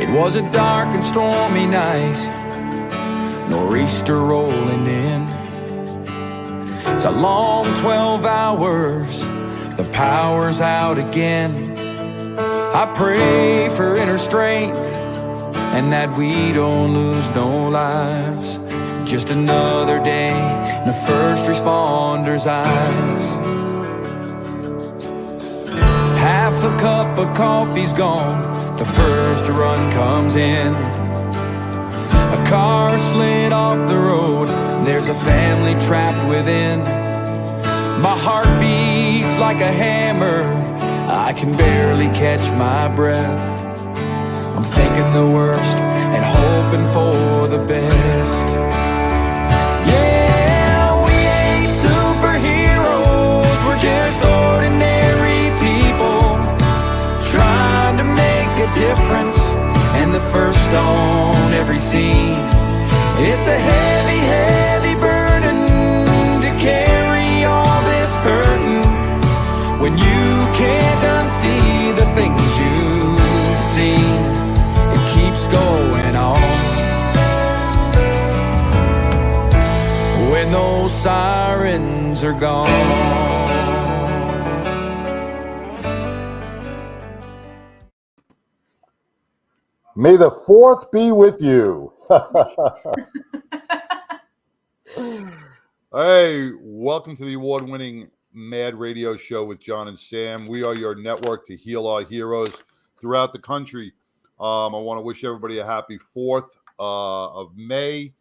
It was a dark and stormy night, nor'easter rolling in. It's a long 12 hours, the power's out again. I pray for inner strength and that we don't lose no lives. Just another day in the first responders' eyes. Half a cup of coffee's gone, the first run comes in. A car slid off the road, there's a family trapped within. My heart beats like a hammer, I can barely catch my breath. I'm thinking the worst and hoping for the best. Yeah, we ain't superheroes, we're just ordinary people trying to make a difference, and the first on every scene. It's a heavy, heavy burden to carry all this burden when you can't unsee the things you've seen. It keeps going on when those sirens are gone. May the 4th be with you. Hey, welcome to the award-winning Mad Radio Show with John and Sam. We are your network to heal our heroes throughout the country. I want to wish everybody a happy 4th of May.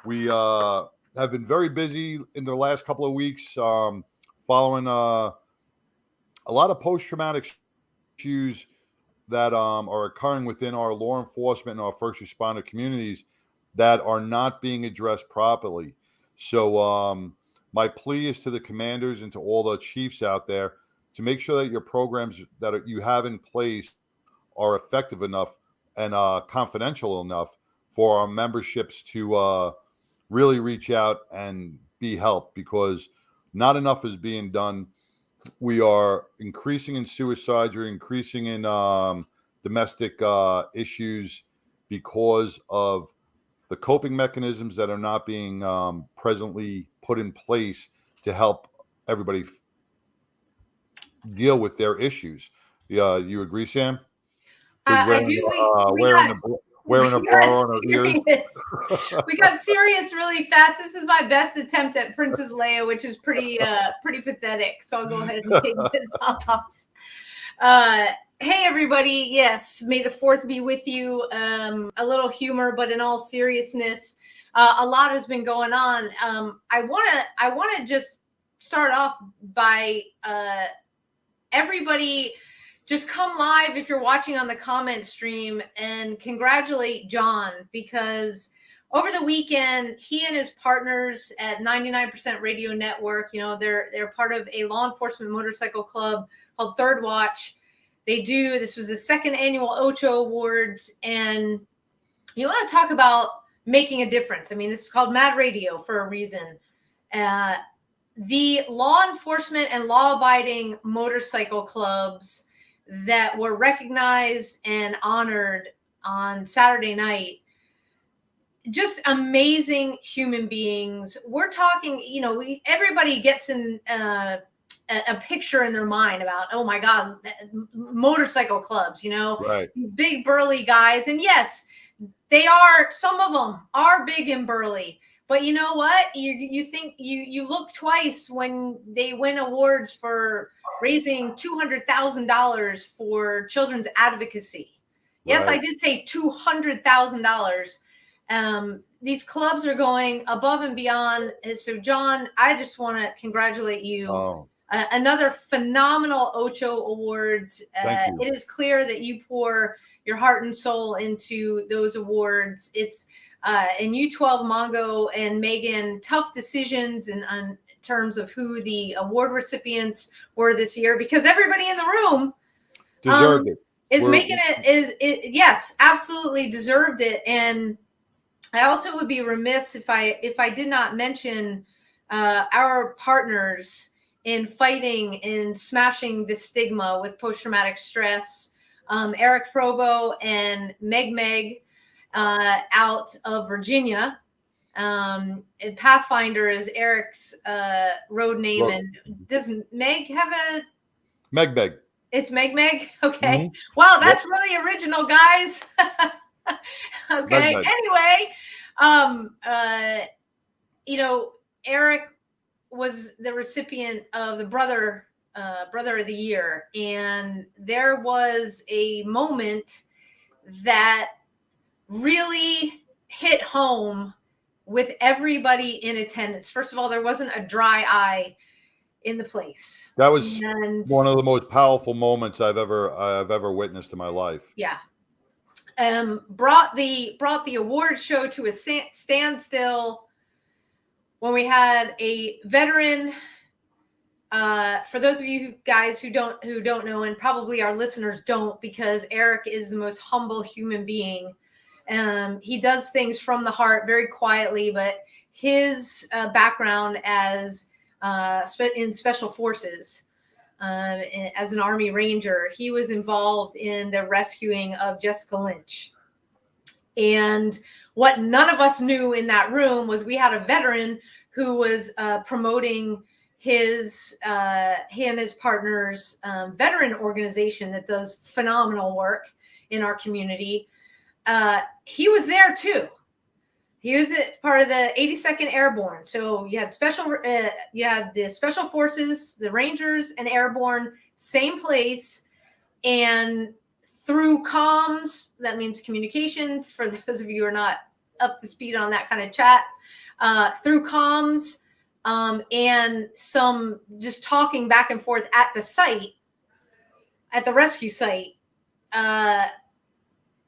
We have been very busy in the last couple of weeks following a lot of post-traumatic issues that are occurring within our law enforcement and our first responder communities that are not being addressed properly. So my plea is to the commanders and to all the chiefs out there to make sure that your programs that you have in place are effective enough and confidential enough for our memberships to really reach out and be helped, because not enough is being done. We are increasing in suicides. We're increasing in domestic issues because of the coping mechanisms that are not being presently put in place to help everybody deal with their issues. You agree, Sam? I do. Wearing a bra on her ears. We got serious really fast. This is my best attempt at Princess Leia, which is pretty pathetic. So I'll go ahead and take this off. Hey, everybody. Yes, may the 4th be with you. A little humor, but in all seriousness, a lot has been going on. I want to just start off by everybody just come live if you're watching on the comment stream and congratulate John, because over the weekend, he and his partners at 99% Radio Network, they're part of a law enforcement motorcycle club called Third Watch. This was the 2nd annual Oco Awards, and you want to talk about making a difference. I mean, this is called Mad Radio for a reason. The law enforcement and law-abiding motorcycle clubs that were recognized and honored on Saturday night, just amazing human beings. We're talking, everybody gets in a picture in their mind about, oh my God, motorcycle clubs, right. These big burly guys. And yes, some of them are big and burly, but you know what? You think you look twice when they win awards for raising $200,000 for children's advocacy. Yes, right. I did say $200,000. These clubs are going above and beyond. And so, John, I just want to congratulate you. Oh. Another phenomenal Oco Awards. Thank you. It is clear that you pour your heart and soul into those awards. It's and U12 Mongo and Megan, tough decisions in terms of who the award recipients were this year, because everybody in the room Deserved it. Is making it, yes, absolutely deserved it. And I also would be remiss if I did not mention our partners in fighting and smashing the stigma with post-traumatic stress, Eric Provo and Meg out of Virginia. And Pathfinder is Eric's road name. And does Meg have a Meg? It's Meg. Okay. Mm-hmm. Wow, that's really original, guys. Okay. Meg. Anyway, Eric was the recipient of the Brother of the Year, and there was a moment that really hit home with everybody in attendance. First of all, there wasn't a dry eye in the place. That was one of the most powerful moments I've ever witnessed in my life. Yeah. Brought the award show to a standstill when we had a veteran. For those of you guys who don't know, and probably our listeners don't, because Eric is the most humble human being. He does things from the heart, very quietly, but his background as in special forces, as an Army Ranger, he was involved in the rescuing of Jessica Lynch. And what none of us knew in that room was we had a veteran who was promoting he and his partner's veteran organization that does phenomenal work in our community. He was there too. He was part of the 82nd Airborne. So you had the Special Forces, the Rangers, and Airborne, same place. And through comms, that means communications, for those of you who are not up to speed on that kind of chat, through comms and some just talking back and forth at the site, at the rescue site,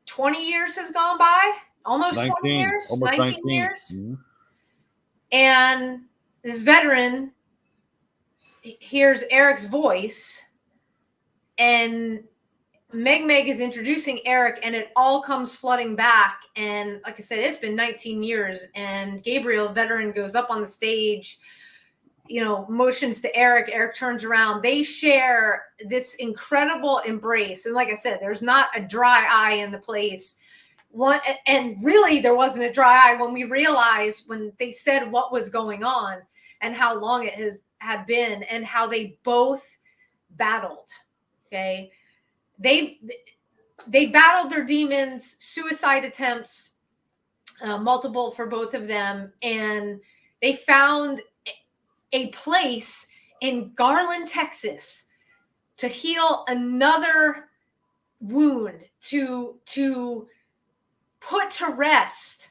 20 years has gone by. Almost 20 years, almost 19 years. Mm-hmm. And this veteran hears Eric's voice, and Meg is introducing Eric, and it all comes flooding back. And like I said, it's been 19 years, and Gabriel, veteran, goes up on the stage, motions to Eric. Eric turns around. They share this incredible embrace. And like I said, there's not a dry eye in the place. And really, there wasn't a dry eye when we realized, when they said what was going on and how long it had been, and how they both battled. Okay, they battled their demons, suicide attempts, multiple for both of them, and they found a place in Garland, Texas, to heal another wound, to put to rest,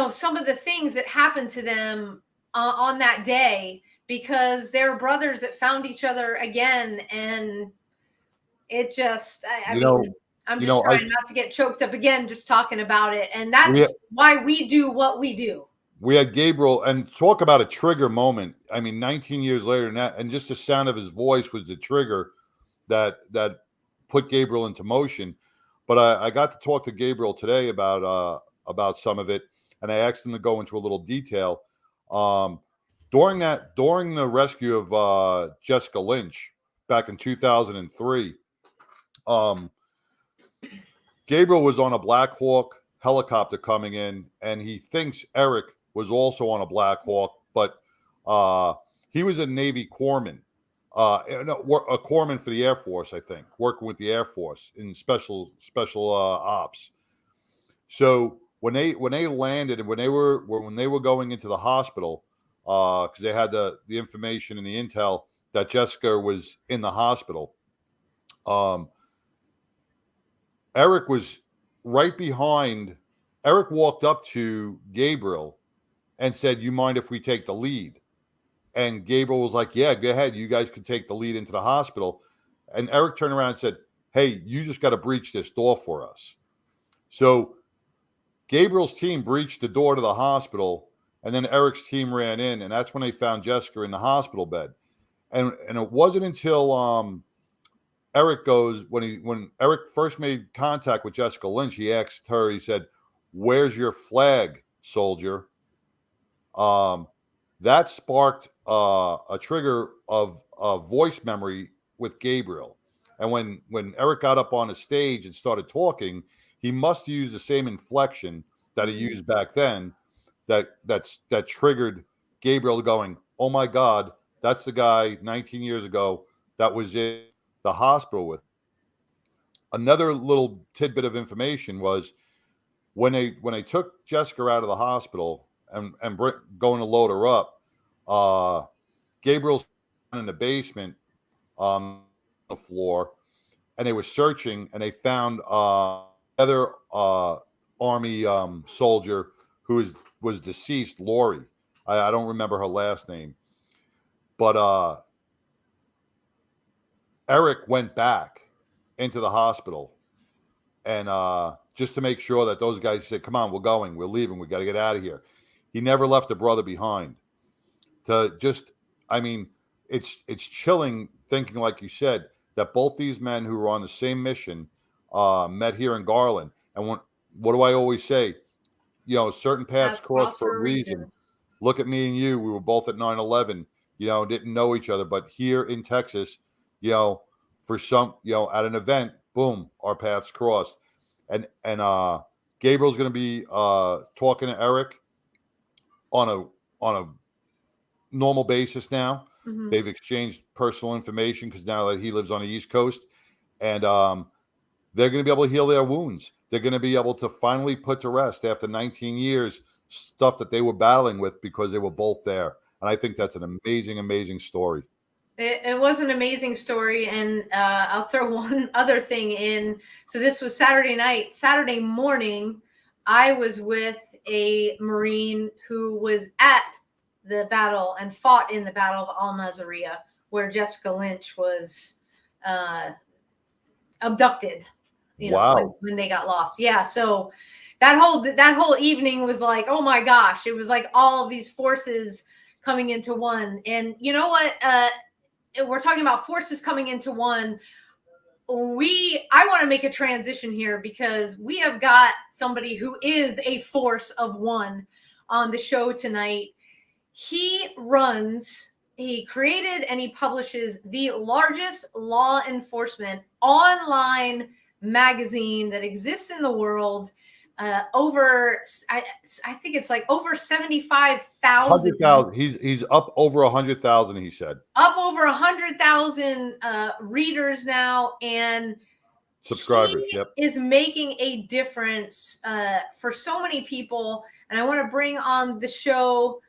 some of the things that happened to them on that day, because they're brothers that found each other again. And it just, I'm just trying not to get choked up again, just talking about it. And that's why we do what we do. We had Gabriel, and talk about a trigger moment. 19 years later, and just the sound of his voice was the trigger that put Gabriel into motion. But I got to talk to Gabriel today about some of it, and I asked him to go into a little detail. During the rescue of Jessica Lynch back in 2003, Gabriel was on a Black Hawk helicopter coming in, and he thinks Eric was also on a Black Hawk, but he was a Navy corpsman. A corpsman for the Air Force, I think, working with the Air Force in special ops. So when they landed, and when they were going into the hospital, because they had the information and the intel that Jessica was in the hospital, Eric was right behind. Eric walked up to Gabriel and said, "You mind if we take the lead?" And Gabriel was like, "Yeah, go ahead. You guys could take the lead into the hospital." And Eric turned around and said, "Hey, you just got to breach this door for us." So Gabriel's team breached the door to the hospital, and then Eric's team ran in, and that's when they found Jessica in the hospital bed. And it wasn't until Eric goes when Eric first made contact with Jessica Lynch, he asked her, he said, "Where's your flag, soldier?" That sparked a trigger of a voice memory with Gabriel. And when Eric got up on the stage and started talking, he must use the same inflection that he used back then that triggered Gabriel going, "Oh my God, that's the guy 19 years ago that was in the hospital with." Another little tidbit of information was when they took Jessica out of the hospital and going to load her up, Gabriel's in the basement, on the floor, and they were searching, and they found another Army soldier who was deceased, Lori. I don't remember her last name, but Eric went back into the hospital and just to make sure that those guys said, "Come on, we're going, we're leaving, we got to get out of here." He never left a brother behind. It's chilling thinking, like you said, that both these men who were on the same mission met here in Garland. And what do I always say? Certain paths cross for a reason. Look at me and you. We were both at 9/11, didn't know each other. But here in Texas, for some, at an event, boom, our paths crossed. And Gabriel's going to be talking to Eric on a normal basis now. Mm-hmm. They've exchanged personal information because now that he lives on the East Coast, and they're going to be able to heal their wounds. They're going to be able to finally put to rest after 19 years stuff that they were battling with because they were both there. And I think that's an amazing, amazing story. It was an amazing story. And I'll throw one other thing in. So this was Saturday night. Saturday morning, I was with a Marine who was at the battle and fought in the Battle of Al-Nazariya, where Jessica Lynch was abducted, Wow. when they got lost. Yeah. So that whole evening was like, oh my gosh, it was like all of these forces coming into one. And you know what? We're talking about forces coming into one. I want to make a transition here because we have got somebody who is a force of one on the show tonight. He created and he publishes the largest law enforcement online magazine that exists in the world. I think it's like over 75,000. 100,000. He's up over 100,000. He said up over 100,000 readers now, and subscribers. He Yep, is making a difference for so many people. And I want to bring on the show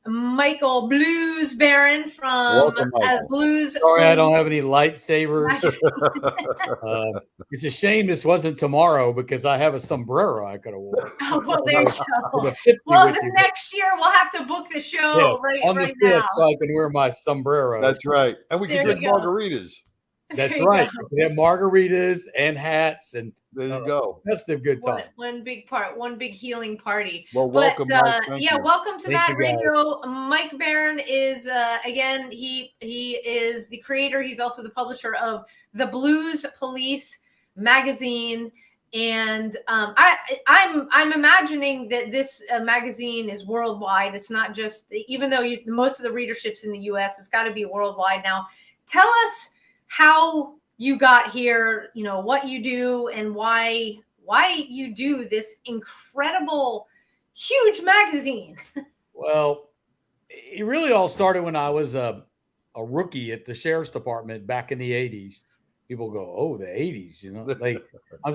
Michael Blues Barron from Blues. Sorry, I don't have any lightsabers. It's a shame this wasn't tomorrow because I have a sombrero I could have worn. Oh, well, there you go. Well, next year we'll have to book the show on the 5th now. so I can wear my sombrero. That's right. And we can drink margaritas. That's right. We have margaritas and hats, and there you go. That's the good time. One big healing party. Well, welcome, Mike. Welcome to Mad Radio. Mike Barron is again. He is the creator. He's also the publisher of the Blues Police magazine, and I'm imagining that this magazine is worldwide. It's not just, even though most of the readership's in the U.S., it's got to be worldwide now. Tell us how you got here, what you do and why you do this incredible, huge magazine. Well, it really all started when I was a rookie at the sheriff's department back in the 80s. People go, "Oh, the 80s," I was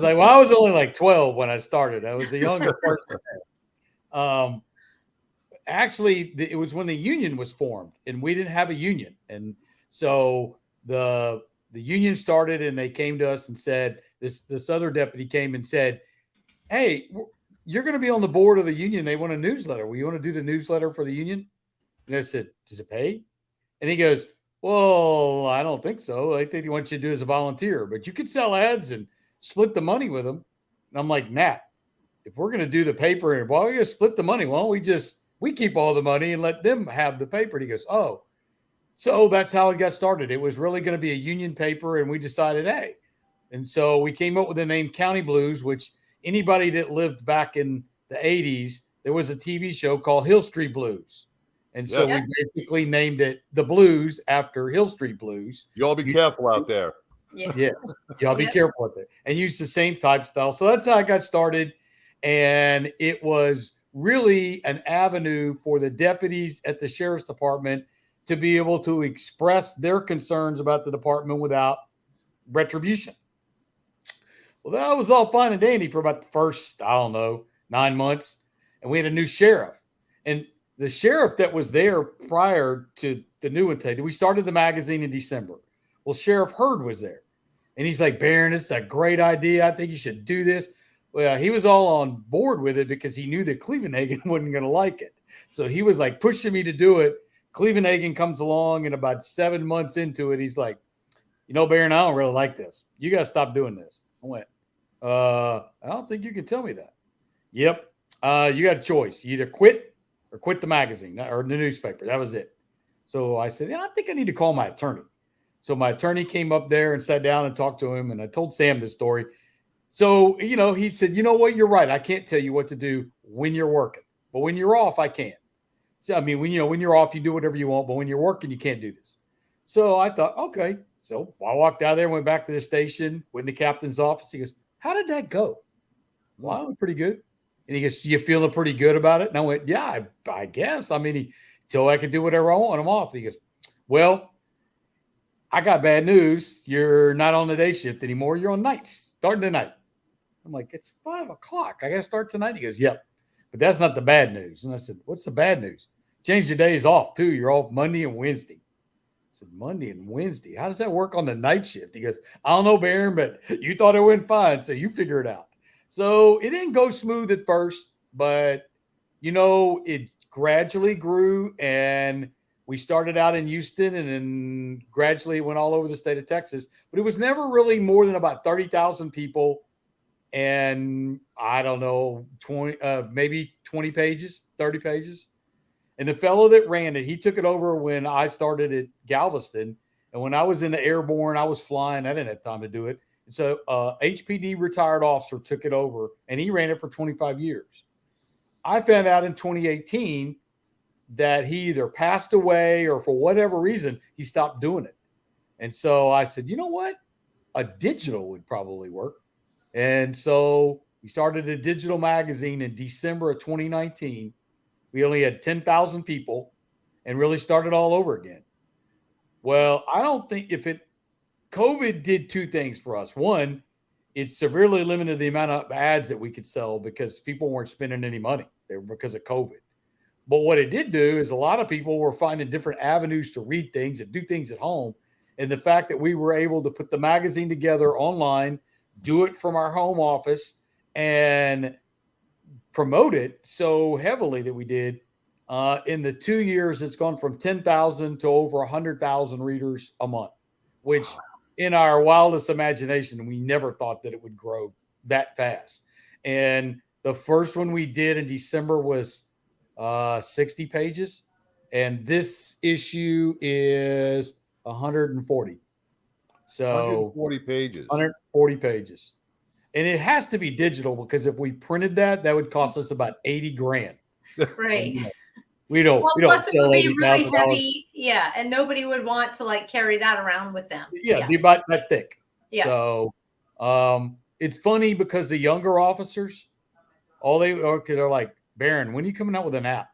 like, well, I was only like 12 when I started. I was the youngest person. Actually, it was when the union was formed, and we didn't have a union. And so the union started, and they came to us and said, this other deputy came and said, "Hey, you're going to be on the board of the union. They want a newsletter. Will you want to do the newsletter for the union?" And I said, "Does it pay?" And he goes, "Well, I don't think so. I think they want you to do as a volunteer, but you could sell ads and split the money with them." And I'm like, "Nat, if we're going to do the paper, and well, we're going to split the money. Why don't we keep all the money and let them have the paper? And he goes, oh, so that's how it got started. It was really going to be a union paper, and we decided, hey. And so we came up with the name County Blues, which anybody that lived back in the 80s, there was a TV show called Hill Street Blues. And so we basically named it the Blues after Hill Street Blues. You all be careful out there. Yeah. Yes. Y'all be careful out there. And use the same type style. So that's how I got started. And it was really an avenue for the deputies at the sheriff's department to be able to express their concerns about the department without retribution. Well, that was all fine and dandy for about the first, 9 months. And we had a new sheriff. And the sheriff that was there prior to the new one, we started the magazine in December. Well, Sheriff Hurd was there. And he's like, Barron, it's a great idea. I think you should do this. Well, he was all on board with it because he knew that Clevenhagen wasn't going to like it. So he was like pushing me to do it. Clevenhagen comes along, and about 7 months into it, he's like, Barron, I don't really like this. You got to stop doing this. I went, I don't think you can tell me that. Yep. You got a choice. You either quit or quit the magazine or the newspaper. That was it. So I said, I think I need to call my attorney. So my attorney came up there and sat down and talked to him. And I told Sam this story. So, he said, you know what? You're right. I can't tell you what to do when you're working, but when you're off, I can. So, I mean, when you're off, you do whatever you want, but when you're working, you can't do this. So I thought, okay. So I walked out there, went back to the station, went in the captain's office. He goes, how did that go? Well, I'm pretty good. And he goes, you feeling pretty good about it? And I went, yeah, I guess. I mean, so I could do whatever I want. I'm off. And he goes, well, I got bad news. You're not on the day shift anymore. You're on nights, starting tonight. I'm like, it's 5 o'clock. I got to start tonight. He goes, yep. But that's not the bad news. And I said, what's the bad news? Change your days off, too. You're off Monday and Wednesday. I said, Monday and Wednesday. How does that work on the night shift? He goes, I don't know, Barron, but you thought it went fine, so you figure it out. So it didn't go smooth at first, but, it gradually grew, and we started out in Houston and then gradually went all over the state of Texas. But it was never really more than about 30,000 people and, I don't know, 20, maybe 20 pages, 30 pages. And the fellow that ran it, he took it over when I started at Galveston. And when I was in the airborne, I was flying. I didn't have time to do it. And so HPD retired officer took it over, and he ran it for 25 years. I found out in 2018 that he either passed away or for whatever reason, he stopped doing it. And so I said, you know what? A digital would probably work. And so we started a digital magazine in December of 2019. We only had 10,000 people and really started all over again. Well, I don't think COVID did two things for us. One, it severely limited the amount of ads that we could sell because people weren't spending any money because of COVID. But what it did do is a lot of people were finding different avenues to read things and do things at home. And the fact that we were able to put the magazine together online, do it from our home office, and promote it so heavily that we did, in the 2 years, it's gone from 10,000 to over 100,000 readers a month, which in our wildest imagination, we never thought that it would grow that fast. And the first one we did in December was 60 pages. And this issue is 140. So 140 pages. 140 pages. And it has to be digital because if we printed that would cost us about 80 grand. Right. We don't. Well, we don't plus it would be really $80,000. heavy. Yeah. And nobody would want to carry that around with them. Yeah, it'd be about that thick. Yeah. So it's funny because the younger officers, they're like, Barron, when are you coming out with an app?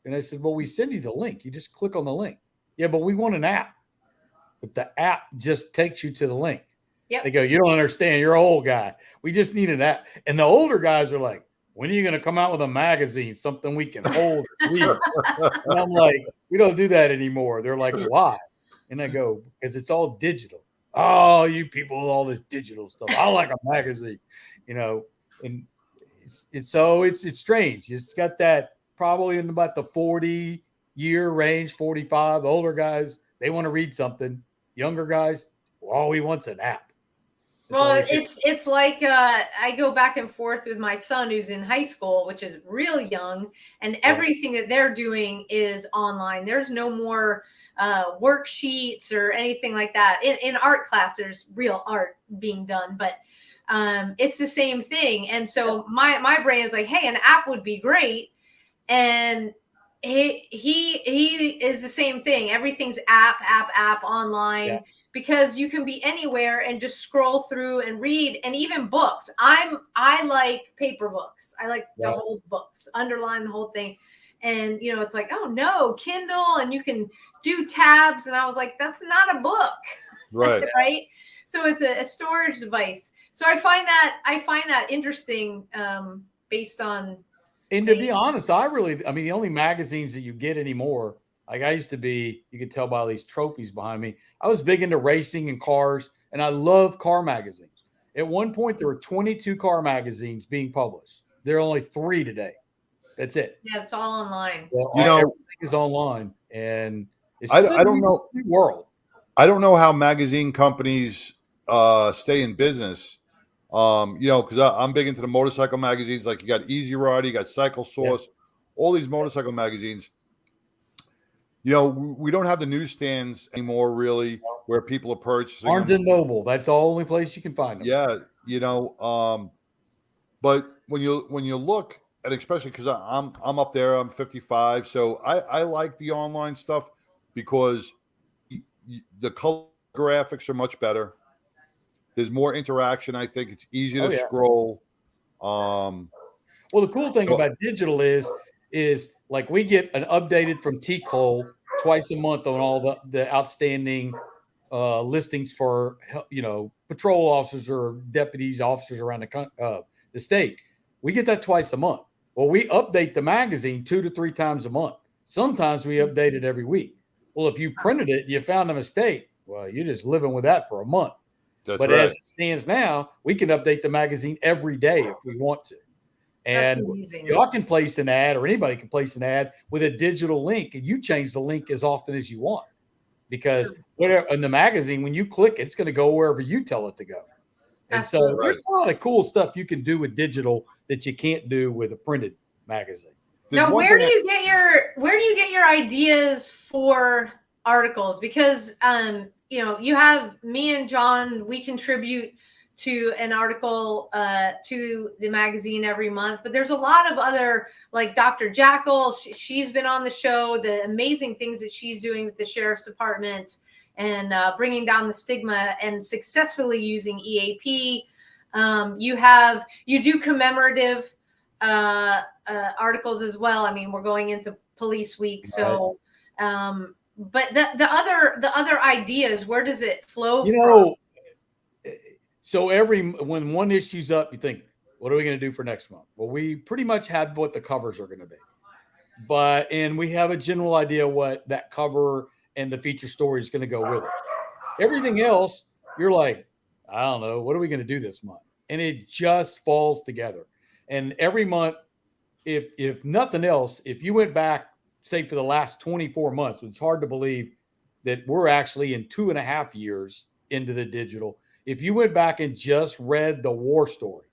And I said, well, we send you the link. You just click on the link. Yeah, but we want an app. But the app just takes you to the link. Yep. They go, you don't understand. You're an old guy. We just need an app. And the older guys are like, when are you going to come out with a magazine, something we can hold and read? And I'm like, we don't do that anymore. They're like, why? And I go, because it's all digital. Oh, you people with all this digital stuff. I like a magazine, and it's strange. It's got that probably in about the 40-year range, 45. The older guys, they want to read something. Younger guys, all he wants an app. Well, it's like I go back and forth with my son who's in high school, which is really young, and everything that they're doing is online. There's no more worksheets or anything like that. In art class, there's real art being done, but it's the same thing. And so my brain is like, hey, an app would be great. And he is the same thing. Everything's app online because you can be anywhere and just scroll through and read, and even books. I like paper books. I like the whole books, underline the whole thing. And it's like, oh no, Kindle, and you can do tabs. And I was like, that's not a book. Right. Right. So it's a storage device. So I find that interesting based on. And to be honest, the only magazines that you get anymore, like I used to be, you could tell by all these trophies behind me. I was big into racing and cars, and I love car magazines. At one point, there were 22 car magazines being published. There are only 3 today. That's it. Yeah, it's all online. Well, everything is online, and it's I don't know world. I don't know how magazine companies stay in business. Because I'm big into the motorcycle magazines. Like you got Easy Rider, you got Cycle Source, all these motorcycle magazines. We don't have the newsstands anymore, really, where people are purchasing. Barnes and Noble. That's the only place you can find them. Yeah, but when you look at, especially because I'm up there, I'm 55, so I like the online stuff because the color graphics are much better. There's more interaction. I think it's easy to scroll. Well, the cool thing about digital is like we get an updated from T-Cole twice a month on all the outstanding listings for patrol officers or deputies, officers around the state. We get that twice a month. Well, we update the magazine 2 to 3 times a month. Sometimes we update it every week. Well, if you printed it, you found a mistake. Well, you're just living with that for a month. But as it stands now, we can update the magazine every day if we want to. And y'all can place an ad, or anybody can place an ad with a digital link, and you change the link as often as you want. Because whatever in the magazine, when you click it, it's going to go wherever you tell it to go. And so there's a lot of cool stuff you can do with digital that you can't do with a printed magazine. Now, where do you get your ideas for articles? Because you have me and John, we contribute to an article to the magazine every month, but there's a lot of other, like Dr. Jackal, she's been on the show, the amazing things that she's doing with the sheriff's department and bringing down the stigma and successfully using EAP. You do commemorative articles as well. I mean, we're going into police week, so but the other ideas, where does it flow from? So when one issue's up, you think, what are we going to do for next month? Well, we pretty much have what the covers are going to be, and we have a general idea what that cover and the feature story is going to go with it. Everything else, you're like, I don't know, what are we going to do this month? And it just falls together. And every month, if nothing else, if you went back, say for the last 24 months, it's hard to believe that we're actually in 2.5 years into the digital. If you went back and just read the war story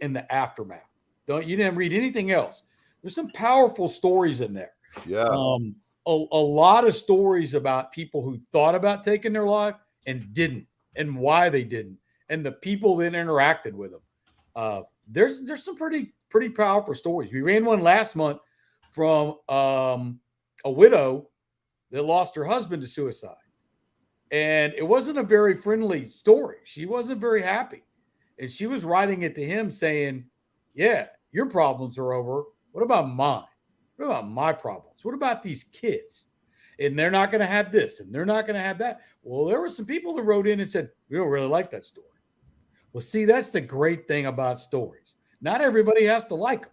and the aftermath, you didn't read anything else. There's some powerful stories in there. Yeah. A lot of stories about people who thought about taking their life and didn't, and why they didn't, and the people that interacted with them. There's some pretty powerful stories. We ran one last month from a widow that lost her husband to suicide. And it wasn't a very friendly story. She wasn't very happy. And she was writing it to him saying, yeah, your problems are over. What about mine? What about my problems? What about these kids? And they're not going to have this, and they're not going to have that. Well, there were some people that wrote in and said, we don't really like that story. Well, see, that's the great thing about stories. Not everybody has to like them.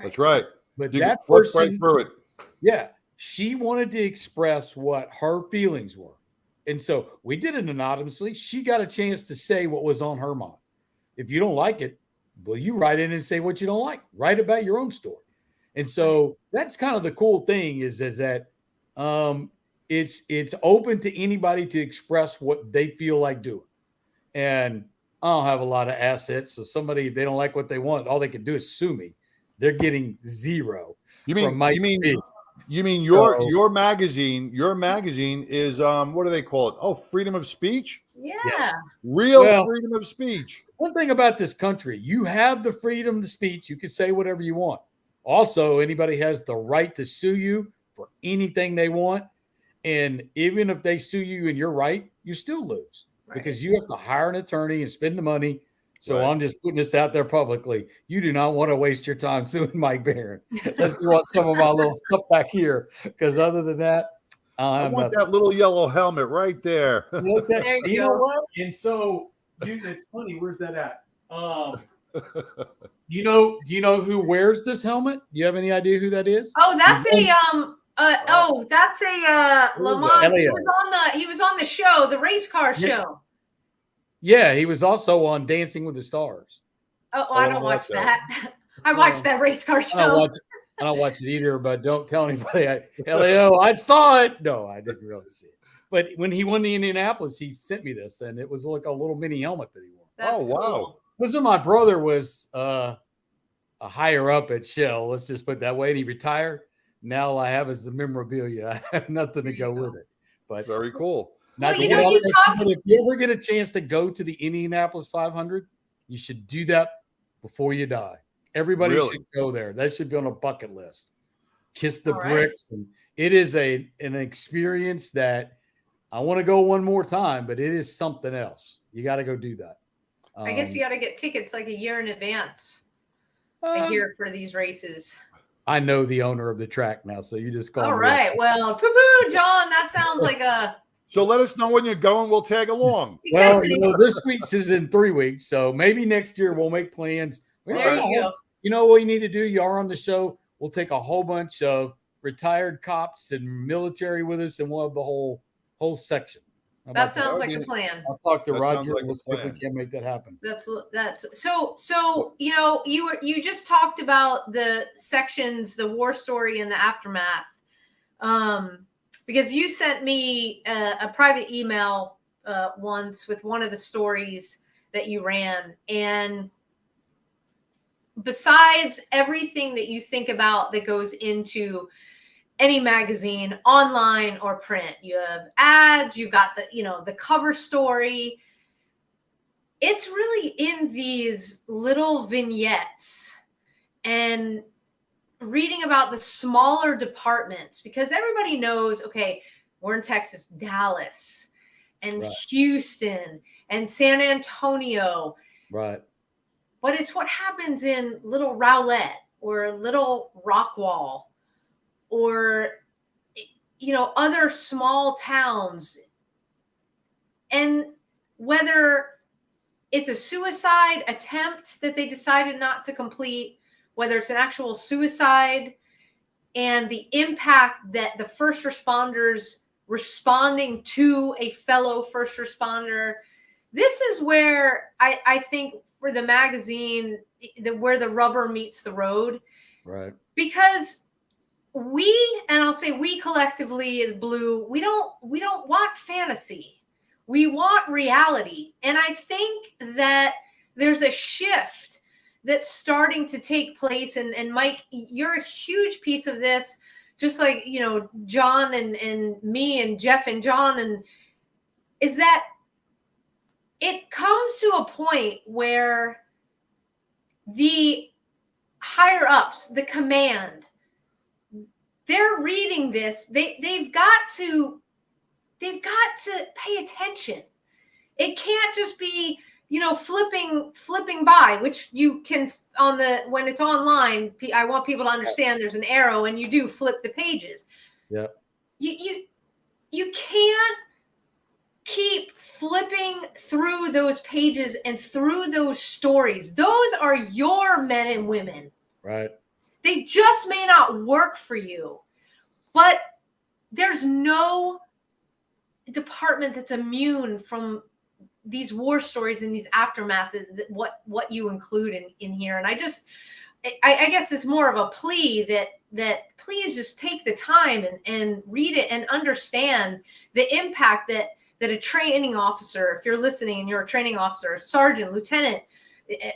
That's right. But you that flip person, right through it. Yeah, she wanted to express what her feelings were. And so we did it anonymously. She got a chance to say what was on her mind. If you don't like it, well, you write in and say what you don't like. Write about your own story. And so that's kind of the cool thing is that it's open to anybody to express what they feel like doing. and I don't have a lot of assets. So somebody, if they don't like what they want, all they can do is sue me. They're getting zero. You mean So- your magazine? Your magazine is what do they call it? Oh, freedom of speech. Yeah. Yes. Real Well- freedom of speech. One thing about this country, you have the freedom to speech. You can say whatever you want. Also, anybody has the right to sue you for anything they want. And even if they sue you and you're right, you still lose because you have to hire an attorney and spend the money. So Right. I'm just putting this out there publicly. You do not want to waste your time suing Mike Barron. Let's want some of my little stuff back here. Because other than that, I I'm want not. that little yellow helmet right there. There you know go. what? And so, dude, it's funny. Where's that at? Do you know who wears this helmet? Do you have any idea who that is? Oh, that's that's a Lamont. Elliot. He was on the show, the race car show. Yeah, he was also on Dancing with the Stars. Oh, I don't watch that. I watched that race car I show. don't watch it either, but don't tell anybody. Leo, I saw it. No, I didn't really see it. But when he won the Indianapolis, he sent me this, and it was like a little mini helmet that he wore. That's wow. cool. Listen, my brother was a higher up at Shell. Let's just put it that way. And he retired. Now all I have is the memorabilia. I have nothing to go with it. But Very cool. Well, not you to know, get you off talk- this, but if you ever get a chance to go to the Indianapolis 500, you should do that before you die. Everybody Really? should go there. That should be on a bucket list. Kiss the All right. bricks. And it is an experience that I want to go one more time, but it is something else. You got to go do that. I guess you got to get tickets like a year in advance. I Um, hear for these races. I know the owner of the track now, so you just call All me. right. Well, poo-poo, John. That sounds like a. So let us know when you're going. We'll tag along. Well, this week's is in 3 weeks, so maybe next year we'll make plans. There you go. You know what you need to do? You are on the show. We'll take a whole bunch of retired cops and military with us, and we'll have the whole section. How about That sounds That like would a be- plan. I'll talk to that Roger. sounds like We'll a see if we plan. can make that happen. That's so you know you just talked about the sections, the war story and the aftermath, because you sent me a private email once with one of the stories that you ran, and besides everything that you think about that goes into any magazine, online or print, you have ads, you've got the cover story. It's really in these little vignettes and reading about the smaller departments, because everybody knows, okay, we're in Texas, Dallas and Right. Houston and San Antonio. Right. But it's what happens in Little Rowlett or Little Rockwall or, other small towns. And whether it's a suicide attempt that they decided not to complete, whether it's an actual suicide, and the impact that the first responders responding to a fellow first responder. This is where I think for the magazine, where the rubber meets the road. Right. Because and I'll say we collectively as Blue, we don't want fantasy. We want reality. And I think that there's a shift that's starting to take place. And Mike, you're a huge piece of this, just like, John and me and Jeff and John, and is that it comes to a point where the higher ups, the command, they're reading this. They've got to pay attention. It can't just be, flipping by, which you can when it's online. I want people to understand there's an arrow and you do flip the pages. Yeah. You can't keep flipping through those pages and through those stories. Those are your men and women. Right. They just may not work for you, but there's no department that's immune from these war stories and these aftermath, what you include in here. And I guess it's more of a plea that please just take the time and read it and understand the impact that a training officer, if you're listening and you're a training officer, a sergeant, lieutenant,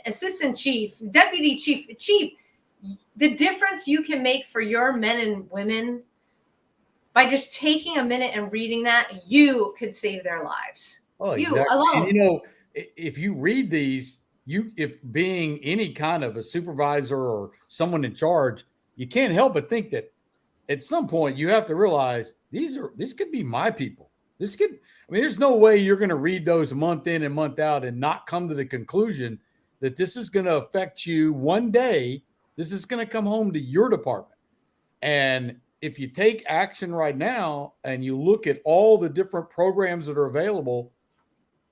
assistant chief, deputy chief, the difference you can make for your men and women by just taking a minute and reading that, you could save their lives. Oh, You exactly. alone. And if you read these, if being any kind of a supervisor or someone in charge, you can't help but think that at some point you have to realize this could be my people. There's no way you're going to read those month in and month out and not come to the conclusion that this is going to affect you one day. This is going to come home to your department. And if you take action right now and you look at all the different programs that are available,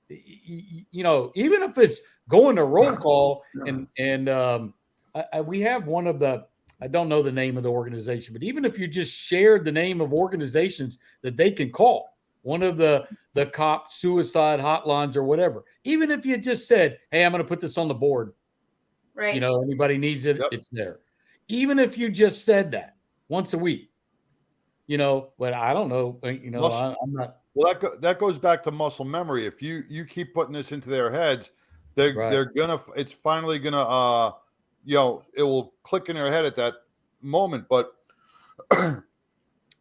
even if it's going to roll call and we have one of the, I don't know the name of the organization, but even if you just shared the name of organizations that they can call, one of the cop suicide hotlines or whatever, even if you just said, hey, I'm going to put this on the board, right? Anybody needs it, It's there. Even if you just said that once a week, but I don't know, I'm not. Well, that goes back to muscle memory. If you keep putting this into their heads, they're gonna. It's finally gonna. It will click in their head at that moment. But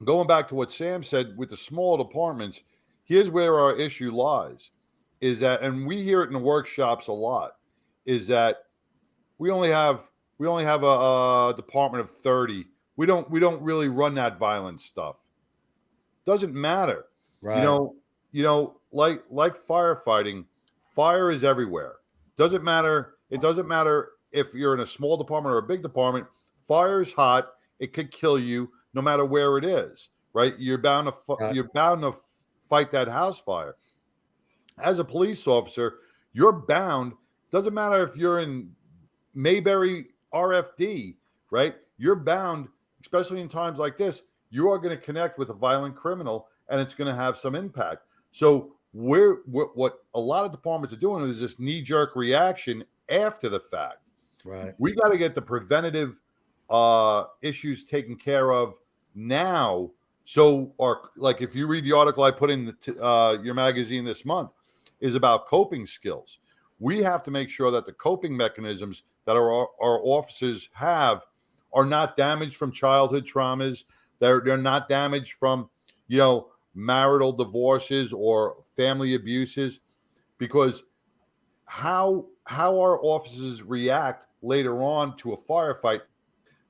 going back to what Sam said with the small departments, here's where our issue lies: is that, and we hear it in the workshops a lot, is that we only have a department of 30. We don't really run that violent stuff. Doesn't matter. Right. Like firefighting, fire is everywhere. Doesn't matter. It doesn't matter if you're in a small department or a big department. Fire is hot. It could kill you no matter where it is. Right? You're bound to fight that house fire. As a police officer, you're bound. Doesn't matter if you're in Mayberry RFD, right? You're bound, especially in times like this. You are going to connect with a violent criminal, and it's going to have some impact. So what a lot of departments are doing is this knee-jerk reaction after the fact. Right. We got to get the preventative issues taken care of now. So, like if you read the article I put in your magazine this month, is about coping skills. We have to make sure that the coping mechanisms that our officers have are not damaged from childhood traumas. They're not damaged from, marital divorces or family abuses, because how our officers react later on to a firefight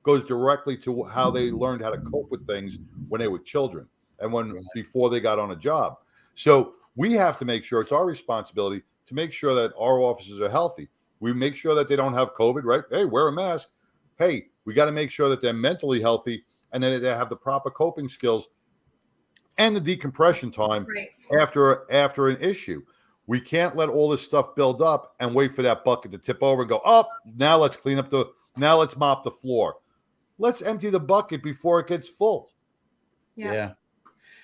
goes directly to how they learned how to cope with things when they were children and before they got on a job. So we have to make sure, it's our responsibility to make sure that our officers are healthy. We make sure that they don't have COVID, right? Hey, wear a mask. Hey, we got to make sure that they're mentally healthy and that they have the proper coping skills and the decompression time after an issue. We can't let all this stuff build up and wait for that bucket to tip over and go, now let's now let's mop the floor. Let's empty the bucket before it gets full. Yeah.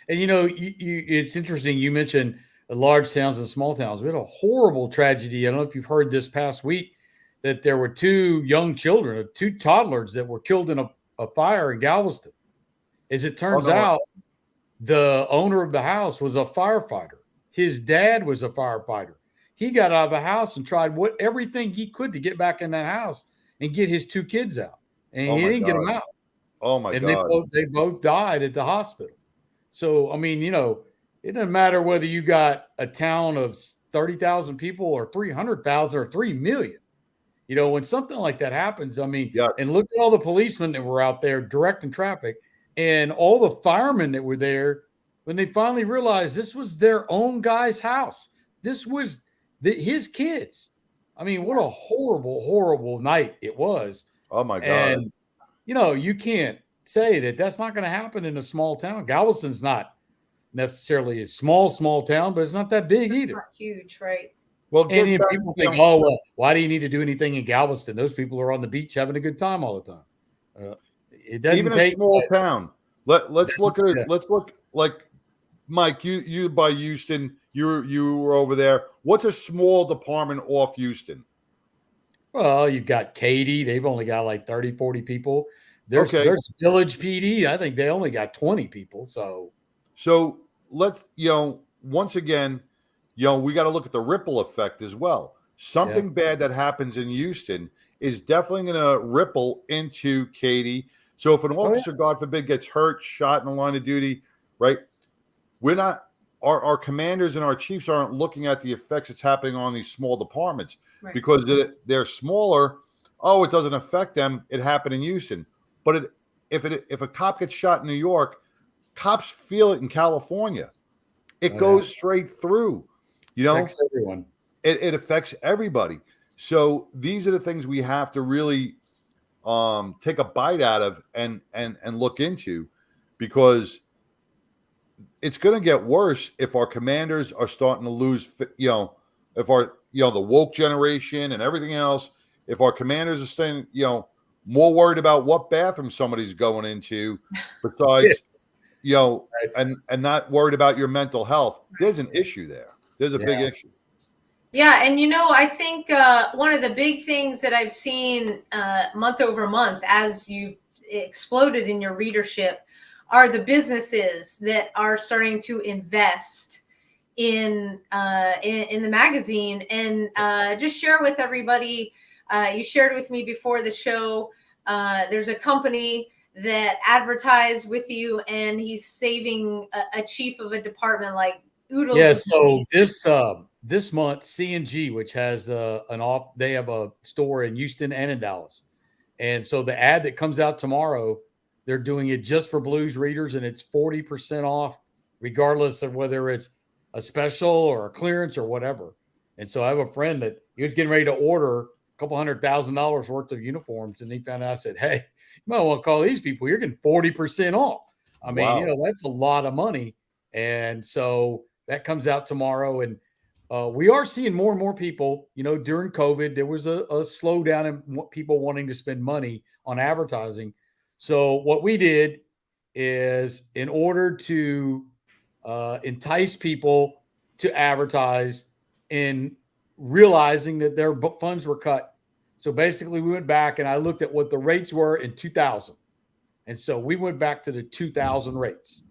And it's interesting. You mentioned large towns and small towns. We had a horrible tragedy. I don't know if you've heard this past week that there were two young children, two toddlers that were killed in a fire in Galveston. As it turns out, the owner of the house was a firefighter. His dad was a firefighter. He got out of the house and tried everything he could to get back in that house and get his two kids out. And he didn't get them out. Oh my God. And they both died at the hospital. So, it doesn't matter whether you got a town of 30,000 people or 300,000 or 3 million. When something like that happens, and look at all the policemen that were out there directing traffic and all the firemen that were there when they finally realized this was their own guy's house. This was his kids. What a horrible, horrible night it was. Oh my God. And, you can't say that that's not going to happen in a small town. Galveston's not necessarily a small town, but it's not that big either. Not huge, right? Well, and people think, why do you need to do anything in Galveston? Those people are on the beach having a good time all the time. It doesn't even take a small town. Let's look at it. Let's look like Mike. You by Houston. You were over there. What's a small department off Houston? Well, you've got Katy. They've only got like 30, 40 people. There's Village PD. I think they only got 20 people. So let's, once again, we got to look at the ripple effect as well. Something bad that happens in Houston is definitely going to ripple into Katy. So if an officer, God forbid, gets hurt, shot in the line of duty, right? We're not, our commanders and our chiefs aren't looking at the effects that's happening on these small departments because they're smaller. Oh, it doesn't affect them. It happened in Houston. But if a cop gets shot in New York, cops feel it in California. It goes straight through. Affects everyone. It affects everybody. So these are the things we have to really take a bite out of and look into, because it's going to get worse if our commanders are starting to lose, if our, the woke generation and everything else, if our commanders are staying, more worried about what bathroom somebody's going into besides, and not worried about your mental health. There's an issue there. There's a big issue. Yeah. And, I think one of the big things that I've seen month over month as you've exploded in your readership are the businesses that are starting to invest in the magazine. And just share with everybody, you shared with me before the show, there's a company that advertised with you, and he's saving a chief of a department like oodles. Yeah, so this month, C&G, which has they have a store in Houston and in Dallas. And so the ad that comes out tomorrow, they're doing it just for Blues readers, and it's 40% off, regardless of whether it's a special or a clearance or whatever. And so I have a friend that he was getting ready to order a couple $100,000 worth of uniforms, and he found out, I said, hey, you might want to call these people. You're getting 40% off. I mean, that's a lot of money. And so that comes out tomorrow. And we are seeing more and more people, during COVID, there was a slowdown in people wanting to spend money on advertising. So what we did is, in order to entice people to advertise, in realizing that their funds were cut. So basically we went back and I looked at what the rates were in 2000. And so we went back to the 2000 rates.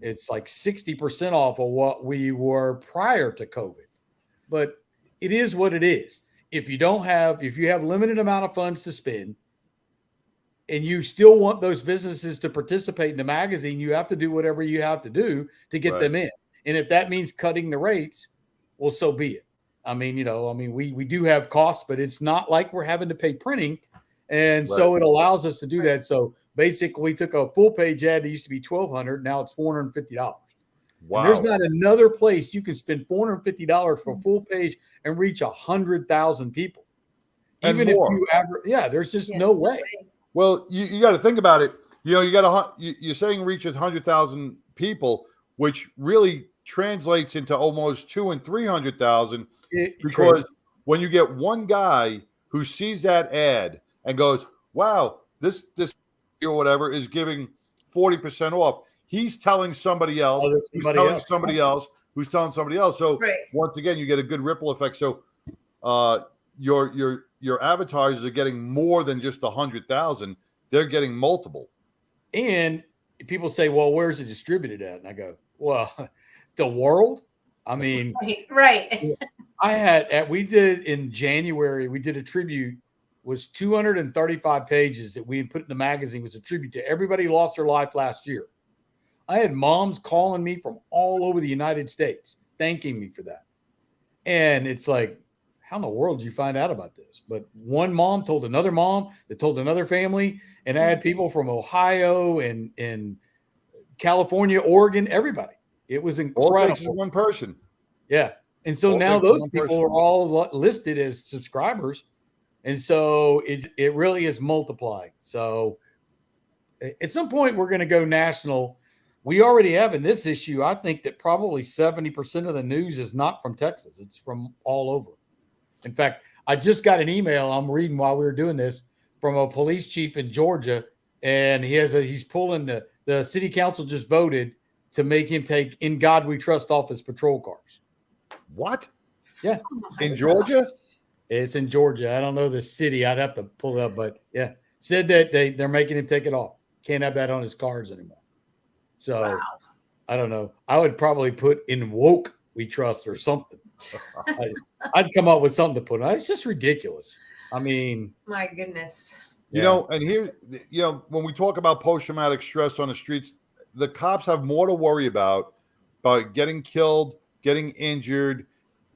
It's like 60% off of what we were prior to COVID. But it is what it is. If you have limited amount of funds to spend, and you still want those businesses to participate in the magazine, you have to do whatever you have to do to get them in. And if that means cutting the rates, well, so be it. I mean, we do have costs, but it's not like we're having to pay printing. And so it allows us to do that. So basically we took a full page ad that used to be $1,200. Now it's $450. Wow. And there's not another place you can spend $450 for a full page and reach 100,000 people. Even if you there's just no way. Well, you got to think about it. You're saying reach 100,000 people, which really translates into almost 200,000 and 300,000. Because when you get one guy who sees that ad and goes, "Wow, this or whatever is giving 40% off," he's telling somebody else, who's telling somebody else, who's telling somebody else. So once again, you get a good ripple effect. So your advertisers are getting more than just 100,000; they're getting multiple. And people say, "Well, where's it distributed at?" And I go, "Well, the world." I mean, right. We did in January. We did a tribute. Was 235 pages that we had put in the magazine. Was a tribute to everybody who lost their life last year. I had moms calling me from all over the United States, thanking me for that. And it's like, how in the world did you find out about this? But one mom told another mom that told another family, and I had people from Ohio and California, Oregon, everybody. It was incredible. All it takes is one person. Yeah. And so now those people are all listed as subscribers. And so it really is multiplying. So at some point we're going to go national. We already have in this issue, I think that probably 70% of the news is not from Texas. It's from all over. In fact, I just got an email I'm reading while we were doing this from a police chief in Georgia. And he's pulling the city council just voted to make him take "In God We Trust" off his patrol cars. What? Yeah. In Georgia? It's in Georgia. I don't know the city. I'd have to pull it up, but yeah. Said that they're making him take it off. Can't have that on his cars anymore. So, I don't know. I would probably put in woke we trust or something. I'd come up with something to put on. It's just ridiculous. I mean, My goodness. You know, and here, when we talk about post-traumatic stress on the streets, the cops have more to worry about getting killed, getting injured.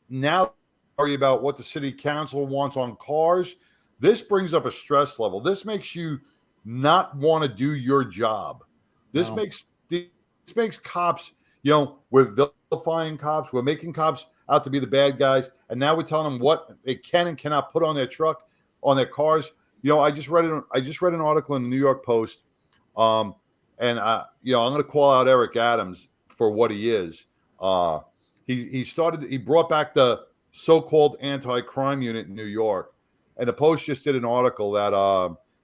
Now, worry about what the city council wants on cars. This brings up a stress level. This makes you not want to do your job. This makes cops, we're vilifying cops. We're making cops out to be the bad guys. And now we're telling them what they can and cannot put on their truck, on their cars. I just read an article in the New York Post, and I'm going to call out Eric Adams for what he is. He brought back the so-called anti-crime unit in New York, and the Post just did an article that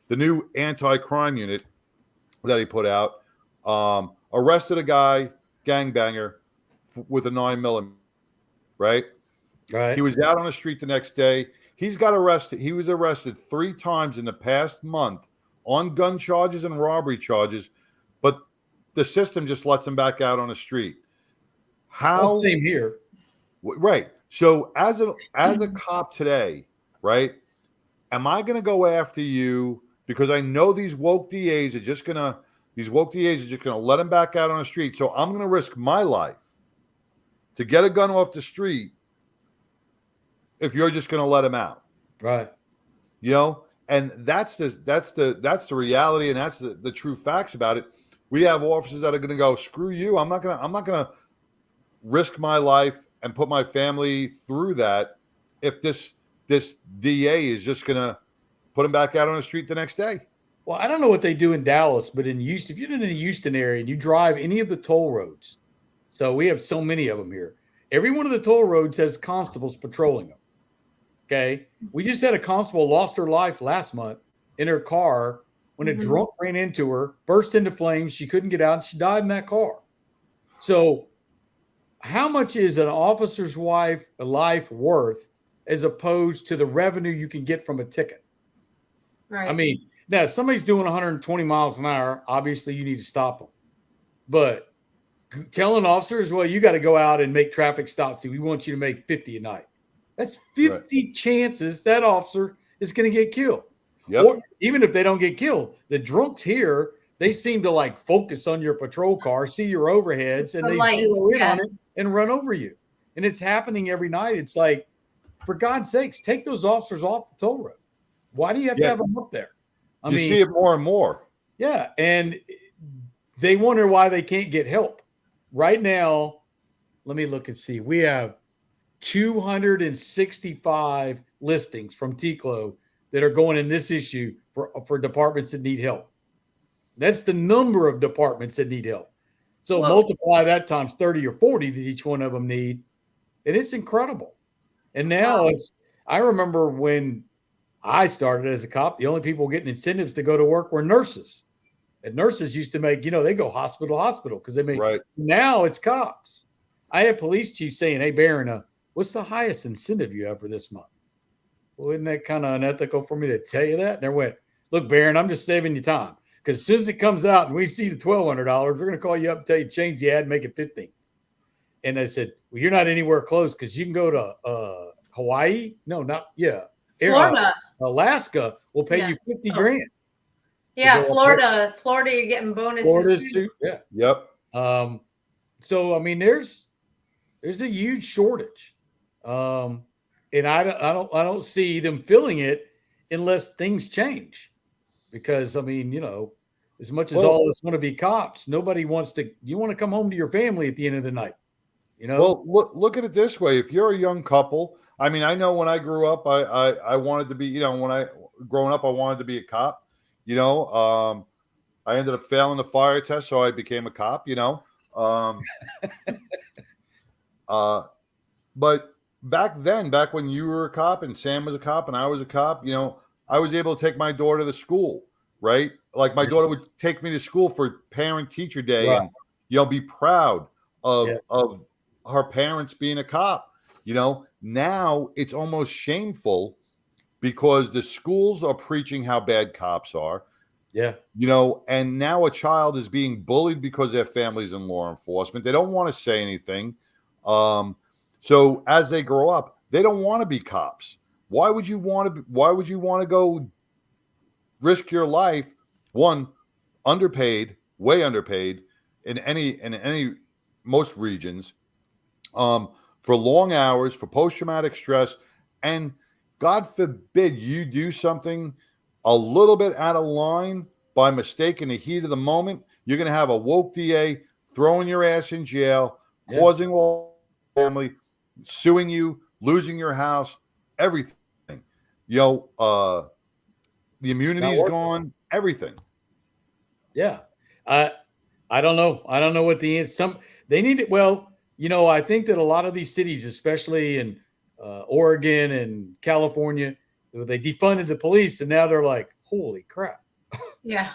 the new anti-crime unit that he put out arrested a guy, gangbanger, with a 9mm. Right. He was out on the street the next day. He was arrested 3 times in the past month on gun charges and robbery charges, but the system just lets him back out on the street. How? Same here. Right. So as a cop today, right, am I going to go after you because I know these woke DAs are just going to let him back out on the street. So I'm going to risk my life to get a gun off the street if you're just going to let him out. Right. And that's the reality, and that's the true facts about it. We have officers that are going to go, screw you. I'm not going to risk my life and put my family through that if this DA is just going to put him back out on the street the next day. Well, I don't know what they do in Dallas, but in Houston, if you're in the Houston area and you drive any of the toll roads, so we have so many of them here, every one of the toll roads has constables patrolling them. Okay. We just had a constable lost her life last month in her car when a drunk ran into her, burst into flames. She couldn't get out, and she died in that car. So how much is an officer's life worth as opposed to the revenue you can get from a ticket? Right. I mean, now if somebody's doing 120 miles an hour, obviously you need to stop them. But telling officers, well, you got to go out and make traffic stops. We want you to make 50 a night. That's 50 chances that officer is going to get killed. Yep. Or even if they don't get killed, the drunks here, they seem to focus on your patrol car, see your overheads, and they zero in on it and run over you. And it's happening every night. It's like, for God's sakes, take those officers off the toll road. Why do you have to have them up there? I mean, see it more and more. Yeah. And they wonder why they can't get help. Right now, let me look and see. We have 265 listings from TCLO that are going in this issue for departments that need help. That's the number of departments that need help. So multiply that times 30 or 40 that each one of them need. And it's incredible. And now I remember when I started as a cop, the only people getting incentives to go to work were nurses. And nurses used to make, they go hospital to hospital because they make, now it's cops. I had police chiefs saying, hey, Barron, what's the highest incentive you have for this month? Well, isn't that kind of unethical for me to tell you that? And they went, look, Barron, I'm just saving you time. Because as soon as it comes out and we see the $1,200, we're going to call you up and tell you change the ad and make it $15. And I said, well, you're not anywhere close because you can go to Hawaii. No, Florida. Alaska will pay you $50,000. Yeah, Florida, you're getting bonuses too. Yeah. Yep. So I mean, there's a huge shortage, and I don't see them filling it unless things change. Because I mean, as much as all of us want to be cops, nobody wants to. You want to come home to your family at the end of the night. Well, look at it this way: if you're a young couple, I mean, I know when I grew up, I wanted to be. Growing up, I wanted to be a cop. I ended up failing the fire test, so I became a cop. But back when you were a cop and Sam was a cop and I was a cop, I was able to take my daughter to school, right? Like my daughter would take me to school for parent teacher day and, be proud of her parents being a cop. Now it's almost shameful because the schools are preaching how bad cops are. Yeah. And now a child is being bullied because their family's in law enforcement. They don't want to say anything. So as they grow up, they don't want to be cops. Why would you want to go risk your life? One, underpaid, way underpaid in most regions, for long hours, for post-traumatic stress, and God forbid you do something a little bit out of line by mistake in the heat of the moment, you're going to have a woke DA throwing your ass in jail, causing all family, suing you, losing your house, everything. The immunity's gone, everything. Yeah. I don't know. I don't know what the answer. They need it. Well, I think that a lot of these cities, especially in Oregon and California, they defunded the police, and now they're like, holy crap. Yeah.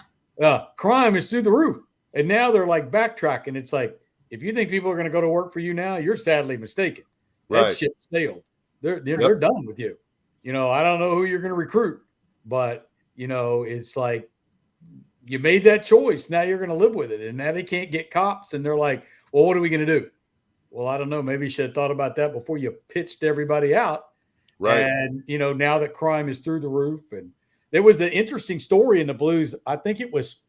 Crime is through the roof. And now they're like backtracking. It's like, if you think people are going to go to work for you now, you're sadly mistaken. That shit sailed. They're done with you. I don't know who you're going to recruit, but it's like, you made that choice. Now you're going to live with it. And now they can't get cops. And they're like, well, what are we going to do? Well, I don't know. Maybe you should have thought about that before you pitched everybody out. Right. And, now that crime is through the roof. And there was an interesting story in the Blues. I think it was,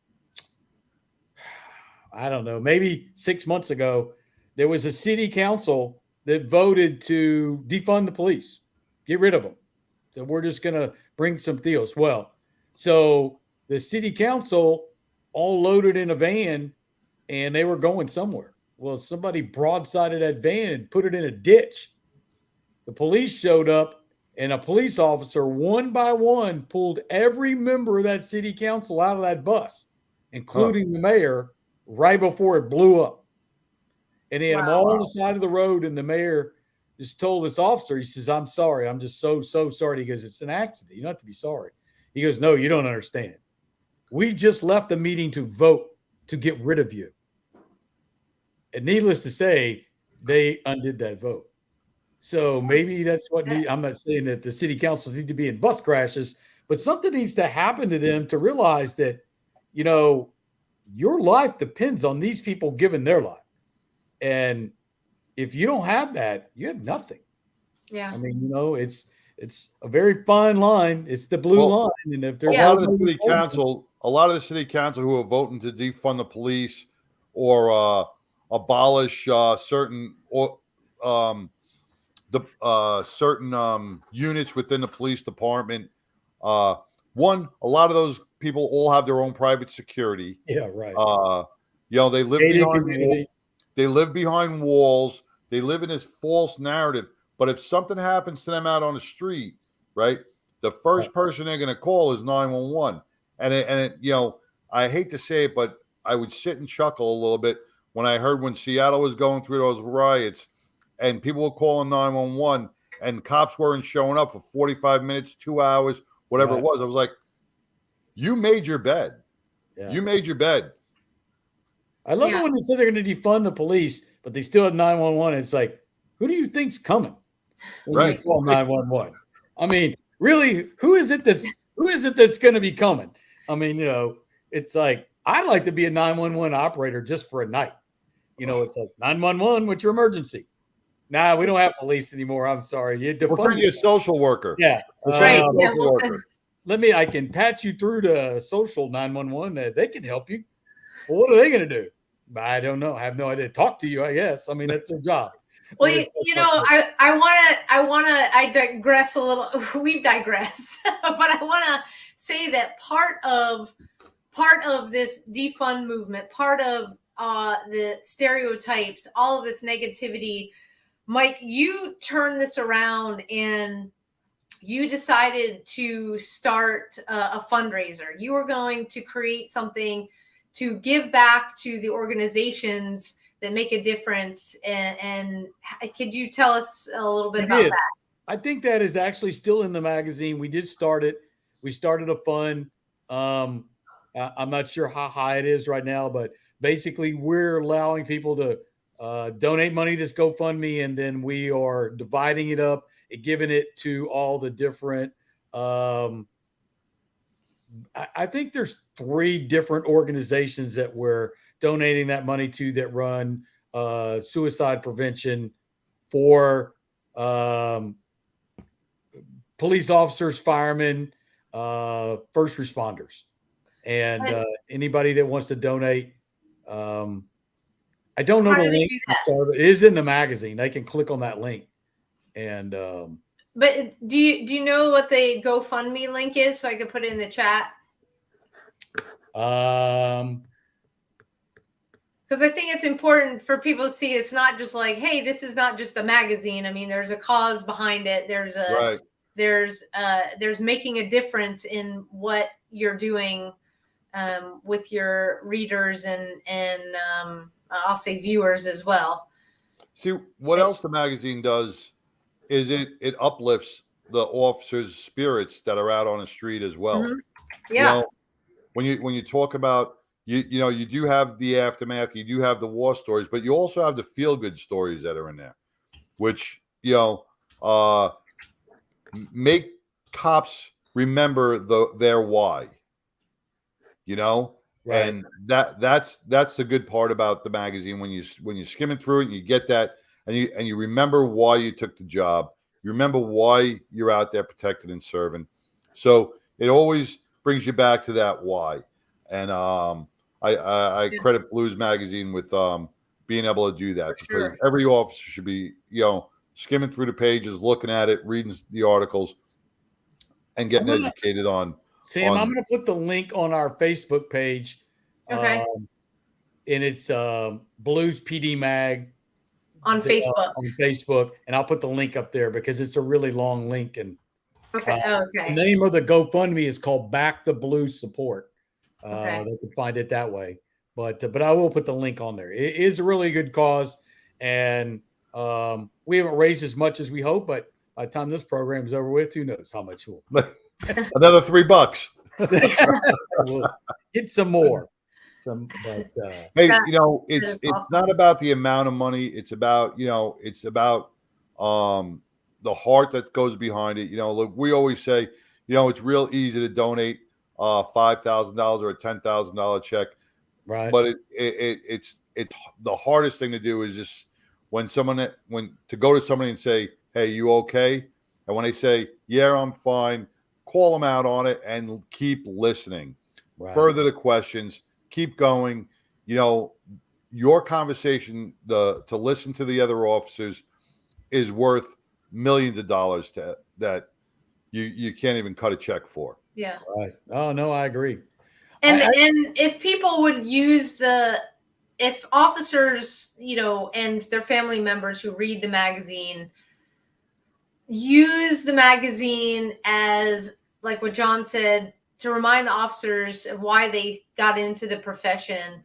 I don't know, maybe 6 months ago. There was a city council that voted to defund the police, get rid of them. So we're just going to bring some deals. Well, so the city council all loaded in a van and they were going somewhere. Well, somebody broadsided that van and put it in a ditch. The police showed up and a police officer, one by one, pulled every member of that city council out of that bus, including the mayor, right before it blew up. And he had them all on the side of the road. And the mayor just told this officer, he says, I'm sorry. I'm just so sorry. He goes, it's an accident. You don't have to be sorry. He goes, no, you don't understand. We just left the meeting to vote to get rid of you. And needless to say, they undid that vote. So maybe that's what I'm not saying that the city councils need to be in bus crashes, but something needs to happen to them to realize that, your life depends on these people giving their life. And if you don't have that, you have nothing. Yeah. I mean, it's a very fine line. It's the blue line. And if there's a lot of the city council who are voting to defund the police or abolish certain units within the police department. A lot of those people all have their own private security. Yeah, right. They live behind walls. They live in this false narrative. But if something happens to them out on the street, right, the first person they're going to call is 911. And I hate to say it, but I would sit and chuckle a little bit when I heard when Seattle was going through those riots and people were calling 911 and cops weren't showing up for 45 minutes, 2 hours, whatever it was. I was like, you made your bed. Yeah. You made your bed. I love it when they say they're going to defund the police, but they still have 911. It's like, who do you think's coming when you call 911? I mean, really, who is it that's going to be coming? I mean, it's like, I'd like to be a 911 operator just for a night. It's like 911, what's your emergency? Nah, we don't have police anymore. I'm sorry. We'll send you a social worker. Yeah. Worker. I can patch you through to social 911. They can help you. Well, what are they going to do? I don't know. I have no idea. Talk to you, I guess. I mean, that's their job. Well, I digress a little. We've digressed, but I want to say that part of this defund movement, part of the stereotypes, all of this negativity, Mike, you turned this around and you decided to start a fundraiser. You were going to create something to give back to the organizations that make a difference. And could you tell us a little bit about that? I think that is actually still in the magazine. We did start it. We started a fund. I'm not sure how high it is right now, but basically we're allowing people to donate money to this GoFundMe, and then we are dividing it up and giving it to all the different I think there's 3 different organizations that we're donating that money to that run suicide prevention for police officers, firemen, first responders, and anybody that wants to donate. I don't know How the do they link. do that? So it is in the magazine. They can click on that link. And but do you know what the GoFundMe link is, so I could put it in the chat? Because I think it's important for people to see it's not just like, hey, this is not just a magazine. I mean, there's a cause behind it. There's a there's making a difference in what you're doing with your readers and I'll say viewers as well. See, what else the magazine does is it uplifts the officers' spirits that are out on the street as well. Mm-hmm. Yeah. When you talk about you know, you do have the aftermath, you do have the war stories, but you also have the feel good stories that are in there, which make cops remember their why. Right. And that's the good part about the magazine. When you skim it through it, you get that, and you remember why you took the job. You remember why you're out there protected and serving. So it always brings you back to that why. And I credit Blues Magazine with being able to do that, because every officer should be skimming through the pages, looking at it, reading the articles, and getting educated on. Sam, I'm going to put the link on our Facebook page. Okay. And it's Blues PD Mag on Facebook. On Facebook, and I'll put the link up there because it's a really long link. And okay. The name of the GoFundMe is called Back the Blues Support. They can find it that way. But I will put the link on there. It is a really good cause, and we haven't raised as much as we hope, but by the time this program is over with, who knows how much we'll. Another $3. We'll get some more. Hey, it's not about the amount of money. It's about the heart that goes behind it. Look, we always say, it's real easy to donate $5,000 or a $10,000 check, right? But it's the hardest thing to do is just when to go to somebody and say, "Hey, you okay?" And when they say, "Yeah, I'm fine," call them out on it and keep listening. Right. Further the questions, keep going. Your conversation, to listen to the other officers, is worth millions of dollars that you can't even cut a check for. Yeah. Right. Oh no, I agree. And if people would use if officers, and their family members who read the magazine, use the magazine as, like what John said, to remind the officers of why they got into the profession,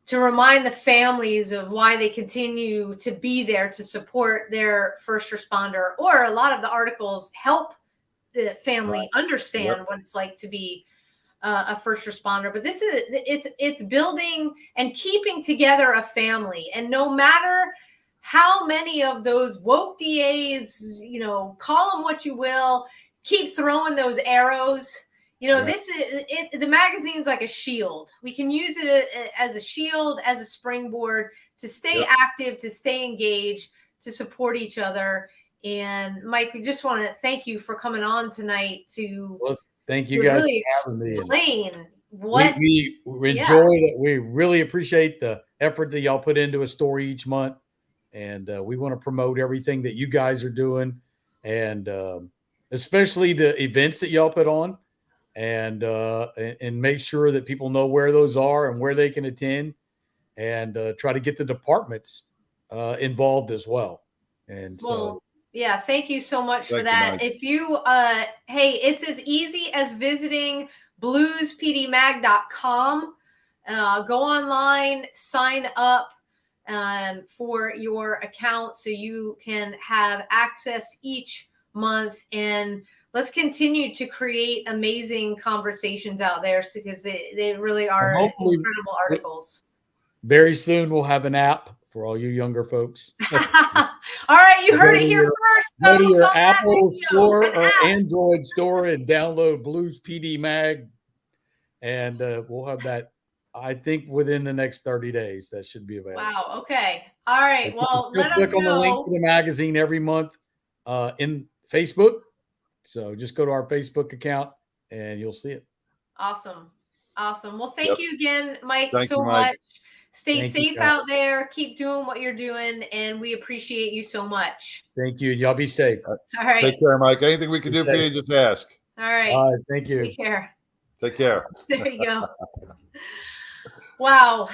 to remind the families of why they continue to be there to support their first responder, or a lot of the articles help the family understand what it's like to be a first responder. But it's building and keeping together a family. And no matter how many of those woke DAs, call them what you will, keep throwing those arrows. This is the magazine's like a shield. We can use it as a shield, as a springboard to stay active, to stay engaged, to support each other. And Mike, we just want to thank you for coming on tonight thank you guys really for having me. Explain what we enjoy it. We really appreciate the effort that y'all put into a story each month, and we want to promote everything that you guys are doing, and especially the events that y'all put on, and make sure that people know where those are and where they can attend, and try to get the departments involved as well. And yeah, thank you so much for that. If you, hey, it's as easy as visiting bluespdmag.com. Go online, sign up for your account so you can have access each month. And let's continue to create amazing conversations out there, because they really are incredible articles. Very soon we'll have an app for all you younger folks. All right, you heard it here first. Go to your Apple store or Android store and download Blues PD Mag and we'll have that. I think within the next 30 days, that should be available. Wow. Okay. All right. You can Well, still let us click on the link know. to the magazine every month in Facebook. So just go to our Facebook account and you'll see it. Awesome. Awesome. Well, thank you again, Mike, Thank so you, Mike. much. Stay Thank you, safe Scott. out there. Keep doing what you're doing, and we appreciate you so much. Thank you. Y'all be safe. All right. Take care, Mike. Anything we can Be do for you, safe. just ask. All right. All right. Thank you. Take care. Take care. There you go. Wow.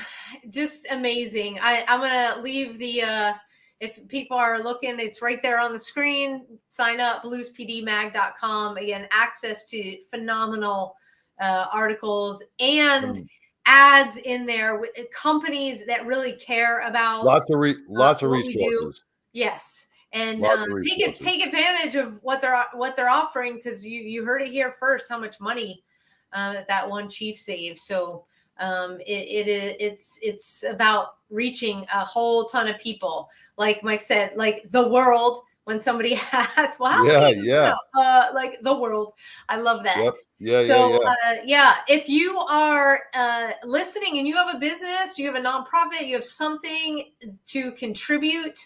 Just amazing. I'm going to leave the, if people are looking, it's right there on the screen. Sign up, bluespdmag.com. Again, access to phenomenal articles and ads in there with companies that really care about Lots of what we resources. do. Yes. And Lots of take advantage of what they're offering, because you heard it here first how much money that one chief saved. So it's about reaching a whole ton of people. Like Mike said, like the world. When somebody asks, well, how many, like the world. I love that. Yep. Yeah. So if you are listening and you have a business, you have a nonprofit, you have something to contribute,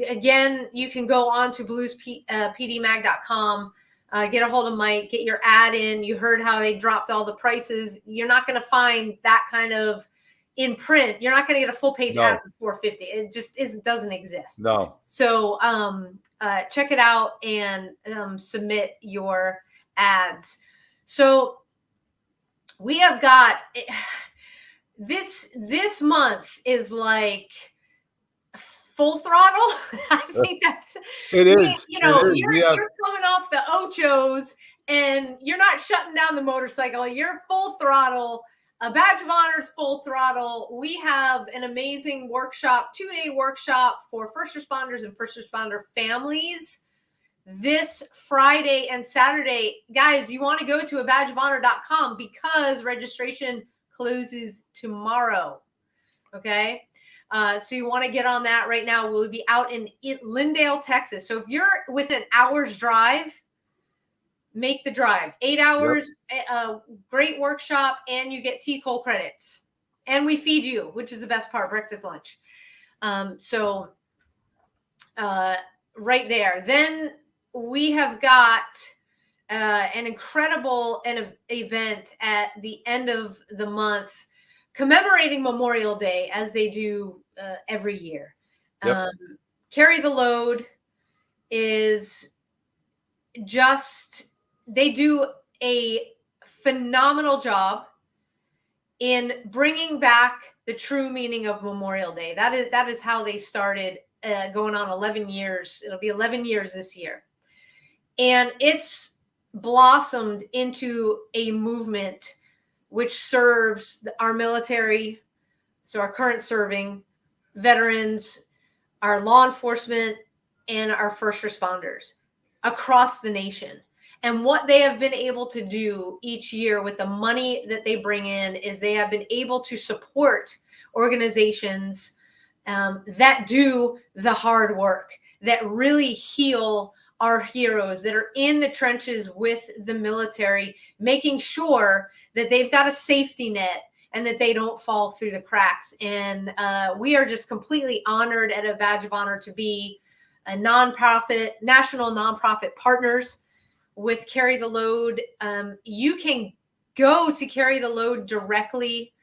again, you can go on to bluespdmag.com, get a hold of Mike, get your ad in. You heard how they dropped all the prices. You're not going to find that kind of in print. You're not going to get a full page ad for $4.50. It just doesn't exist. No. So check it out and submit your ads. So we have got this month is like full throttle. I think that's it is. You're coming off the Ochos and you're not shutting down the motorcycle. You're full throttle. A Badge of Honor is full throttle. We have an amazing workshop, 2-day workshop for first responders and first responder families this Friday and Saturday. Guys, you want to go to a badgeofhonor.com because registration closes tomorrow. Okay. So you want to get on that right now. We'll be out in Lindale, Texas. So if you're within an hour's drive, make the drive. 8 hours, great workshop, and you get TCOL credits. And we feed you, which is the best part, breakfast, lunch. Right there. Then we have got an incredible event at the end of the month commemorating Memorial Day, as they do every year. Carry the Load is just... They do a phenomenal job in bringing back the true meaning of Memorial Day. That is how they started, going on 11 years. It'll be 11 years this year. And it's blossomed into a movement which serves our military, so our current serving veterans, our law enforcement, and our first responders across the nation. And what they have been able to do each year with the money that they bring in is they have been able to support organizations that do the hard work, that really heal our heroes, that are in the trenches with the military, making sure that they've got a safety net and that they don't fall through the cracks. And we are just completely honored at a Badge of Honor to be a nonprofit, national nonprofit partners with Carry the Load. You can go to Carry the Load directly.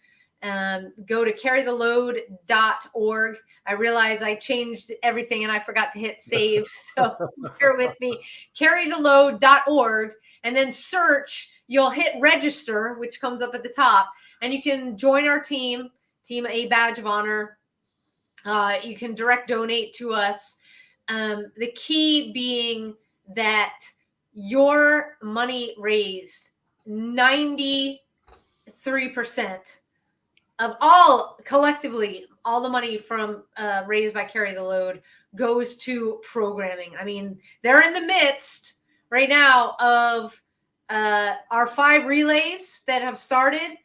Go to carrytheload.org. I realize I changed everything and I forgot to hit save. So bear with me. Carrytheload.org, and then search. You'll hit register, which comes up at the top, and you can join our team A Badge of Honor. You can direct donate to us. The key being that your money raised, 93% of all collectively, all the money from raised by Carry the Load goes to programming. I mean, they're in the midst right now of our 5 relays that have started.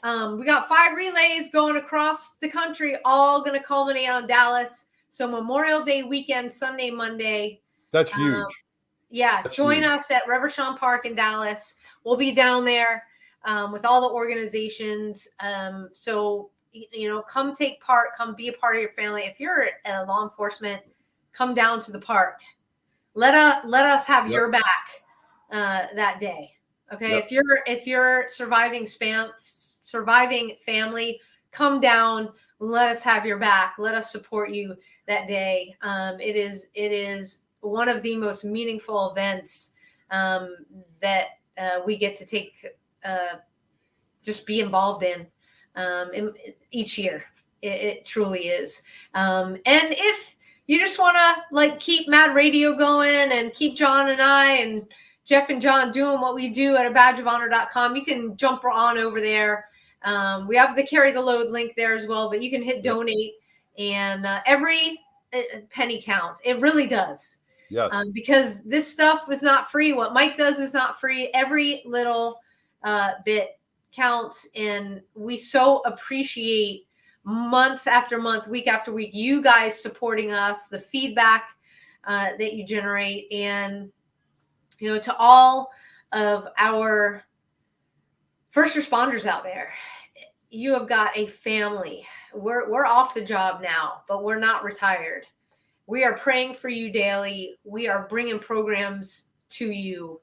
We got 5 relays going across the country, all going to culminate on Dallas. So Memorial Day weekend, Sunday, Monday. That's huge. Join us at Reverchon Park in Dallas. We'll be down there. with all the organizations. So, come take part, come be a part of your family. If you're at law enforcement, come down to the park. Let us have your back that day. Okay. Yep. If you're surviving family, come down, let us have your back. Let us support you that day. It is one of the most meaningful events that we get to take, just be involved in each year. It truly is. And if you just want to keep Mad Radio going and keep John and I and Jeff and John doing what we do at abadgeofhonor.com, you can jump on over there. We have the Carry the Load link there as well, but you can hit donate, and every penny counts. It really does. Yes. Because this stuff is not free. What Mike does is not free. Every little bit counts, and we so appreciate month after month, week after week, you guys supporting us, the feedback that you generate, and to all of our first responders out there, you have got a family. We're off the job now, but we're not retired. We are praying for you daily. We are bringing programs to you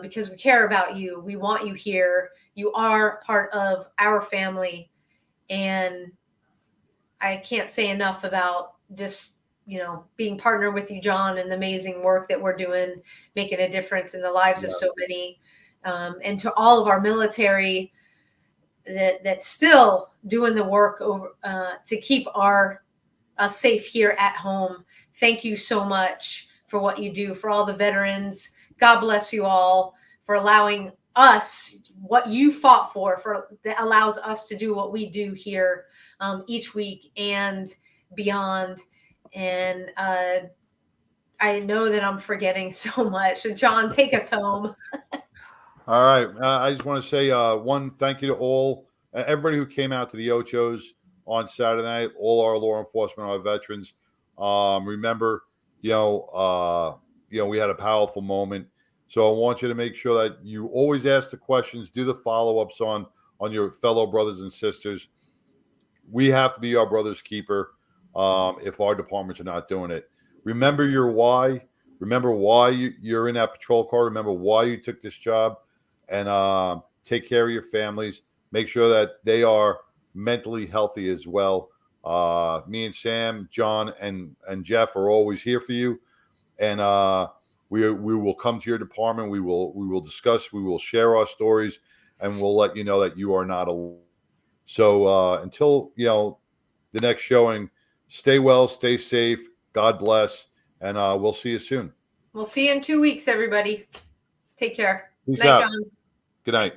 because we care about you. We want you here. You are part of our family. And I can't say enough about just, being partnered with you, John, and the amazing work that we're doing, making a difference in the lives of so many. And to all of our military that's still doing the work over to keep us safe here at home. Thank you so much for what you do, for all the veterans. God bless you all for allowing us what you fought for that allows us to do what we do here each week and beyond. And I know that I'm forgetting so much. So John, take us home. All right. I just want to say one thank you to all everybody who came out to the Ochos on Saturday night, all our law enforcement, our veterans. Remember, we had a powerful moment. So I want you to make sure that you always ask the questions, do the follow-ups on your fellow brothers and sisters. We have to be our brother's keeper if our departments are not doing it. Remember your why. Remember why you're in that patrol car. Remember why you took this job, and take care of your families. Make sure that they are mentally healthy as well. Me and Sam, John, and Jeff are always here for you, and we will come to your department. We will discuss. We will share our stories, and we'll let you know that you are not alone. So until the next showing, stay well, stay safe. God bless, and we'll see you soon. We'll see you in 2 weeks, everybody. Take care. Peace Night, out. John. Good night.